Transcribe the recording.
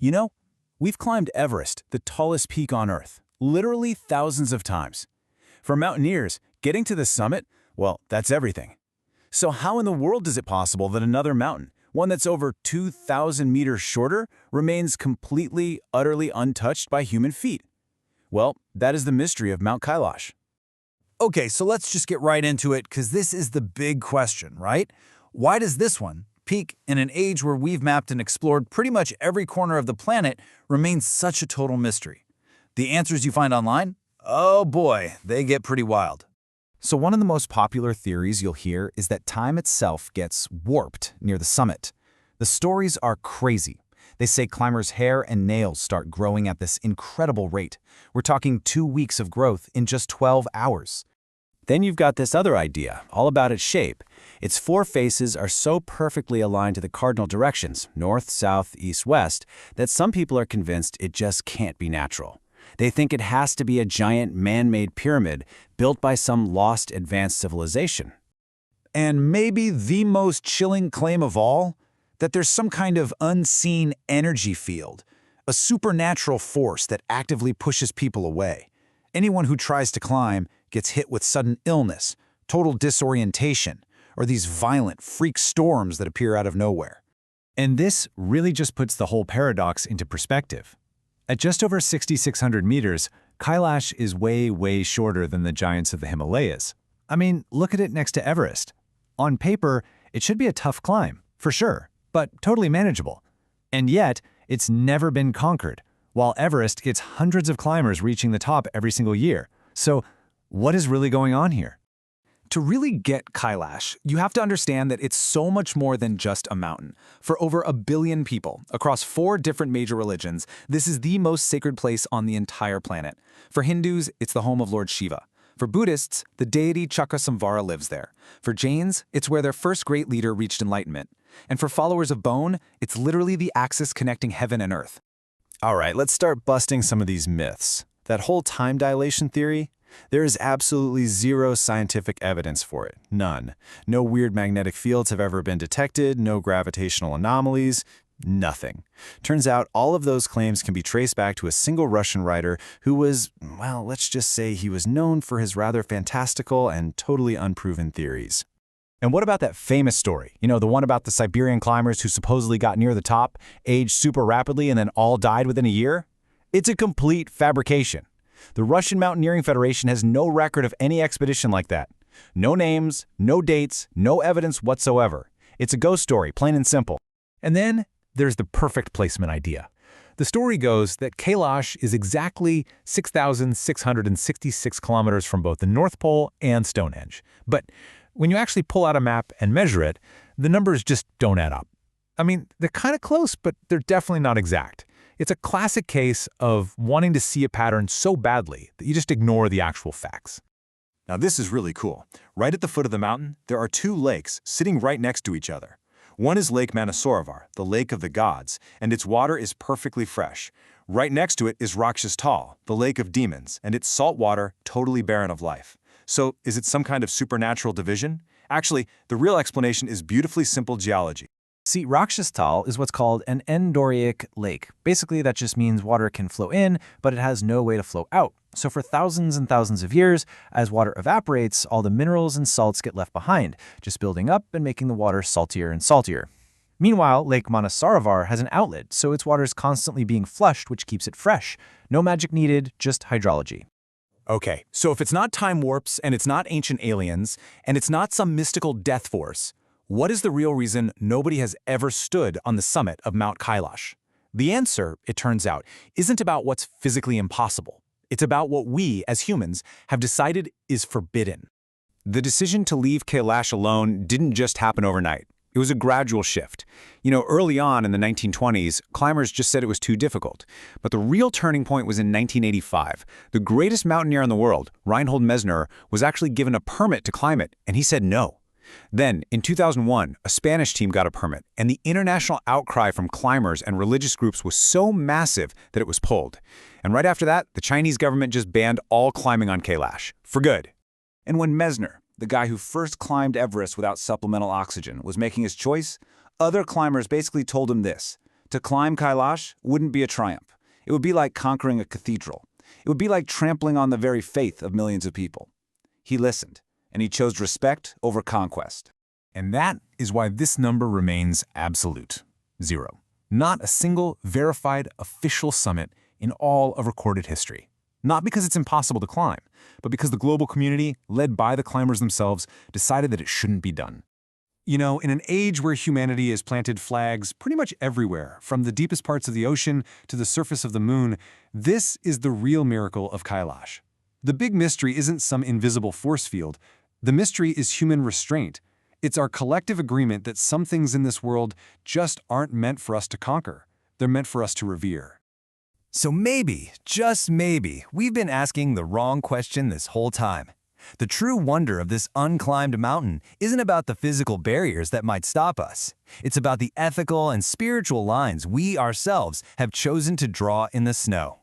You know, we've climbed Everest, the tallest peak on Earth, literally thousands of times. For mountaineers, getting to the summit, well, that's everything. So how in the world is it possible that another mountain, one that's over 2,000 meters shorter, remains completely, utterly untouched by human feet? Well, that is the mystery of Mount Kailash. Okay, so let's just get right into it because this is the big question, right? Why does this one, peak in an age where we've mapped and explored pretty much every corner of the planet, remain such a total mystery? The answers you find online? Oh boy, they get pretty wild. So one of the most popular theories you'll hear is that time itself gets warped near the summit. The stories are crazy. They say climbers' hair and nails start growing at this incredible rate. We're talking 2 weeks of growth in just 12 hours. Then you've got this other idea, all about its shape. Its four faces are so perfectly aligned to the cardinal directions, north, south, east, west, that some people are convinced it just can't be natural. They think it has to be a giant man-made pyramid built by some lost advanced civilization. And maybe the most chilling claim of all, that there's some kind of unseen energy field, a supernatural force that actively pushes people away. Anyone who tries to climb gets hit with sudden illness, total disorientation, or these violent freak storms that appear out of nowhere. And this really just puts the whole paradox into perspective. At just over 6,600 meters, Kailash is way shorter than the giants of the Himalayas. I mean, look at it next to Everest. On paper, it should be a tough climb, for sure, but totally manageable. And yet, it's never been conquered, while Everest gets hundreds of climbers reaching the top every single year. So, what is really going on here? To really get Kailash, you have to understand that it's so much more than just a mountain. For over 1 billion people, across 4 different major religions, this is the most sacred place on the entire planet. For Hindus, it's the home of Lord Shiva. For Buddhists, the deity Chakrasamvara lives there. For Jains, it's where their first great leader reached enlightenment. And for followers of Bone, it's literally the axis connecting heaven and earth. All right, let's start busting some of these myths. That whole time dilation theory? There is absolutely zero scientific evidence for it. None. No weird magnetic fields have ever been detected, no gravitational anomalies, nothing. Turns out all of those claims can be traced back to a single Russian writer who was, well, let's just say he was known for his rather fantastical and totally unproven theories. And what about that famous story? You know, the one about the Siberian climbers who supposedly got near the top, aged super rapidly, and then all died within a year? It's a complete fabrication. The Russian Mountaineering Federation has no record of any expedition like that. No names, no dates, no evidence whatsoever. It's a ghost story, plain and simple. And then there's the perfect placement idea. The story goes that Kailash is exactly 6,666 kilometers from both the North Pole and Stonehenge. But when you actually pull out a map and measure it, the numbers just don't add up. I mean, they're kind of close, but they're definitely not exact. It's a classic case of wanting to see a pattern so badly that you just ignore the actual facts. Now this is really cool. Right at the foot of the mountain, there are 2 lakes sitting right next to each other. One is Lake Manasorovar, the lake of the gods, and its water is perfectly fresh. Right next to it is Rakshastal, the lake of demons, and its salt water totally barren of life. So is it some kind of supernatural division? Actually, the real explanation is beautifully simple geology. See, Rakshastal is what's called an endorheic lake. Basically, that just means water can flow in, but it has no way to flow out. So for thousands and thousands of years, as water evaporates, all the minerals and salts get left behind, just building up and making the water saltier and saltier. Meanwhile, Lake Manasorovar has an outlet, so its water is constantly being flushed, which keeps it fresh. No magic needed, just hydrology. Okay, so if it's not time warps, and it's not ancient aliens, and it's not some mystical death force, what is the real reason nobody has ever stood on the summit of Mount Kailash? The answer, it turns out, isn't about what's physically impossible. It's about what we, as humans, have decided is forbidden. The decision to leave Kailash alone didn't just happen overnight. It was a gradual shift. You know, early on in the 1920s, climbers just said it was too difficult. But the real turning point was in 1985. The greatest mountaineer in the world, Reinhold Messner, was actually given a permit to climb it, and he said no. Then, in 2001, a Spanish team got a permit, and the international outcry from climbers and religious groups was so massive that it was pulled. And right after that, the Chinese government just banned all climbing on Kailash, for good. And when Messner, the guy who first climbed Everest without supplemental oxygen, was making his choice, other climbers basically told him this: To climb Kailash wouldn't be a triumph. It would be like conquering a cathedral. It would be like trampling on the very faith of millions of people. He listened, and he chose respect over conquest. And that is why this number remains absolute. 0. Not a single verified official summit in all of recorded history. Not because it's impossible to climb, but because the global community, led by the climbers themselves, decided that it shouldn't be done. You know, in an age where humanity has planted flags pretty much everywhere, from the deepest parts of the ocean to the surface of the moon, this is the real miracle of Kailash. The big mystery isn't some invisible force field. The mystery is human restraint. It's our collective agreement that some things in this world just aren't meant for us to conquer. They're meant for us to revere. So maybe, just maybe, we've been asking the wrong question this whole time. The true wonder of this unclimbed mountain isn't about the physical barriers that might stop us. It's about the ethical and spiritual lines we ourselves have chosen to draw in the snow.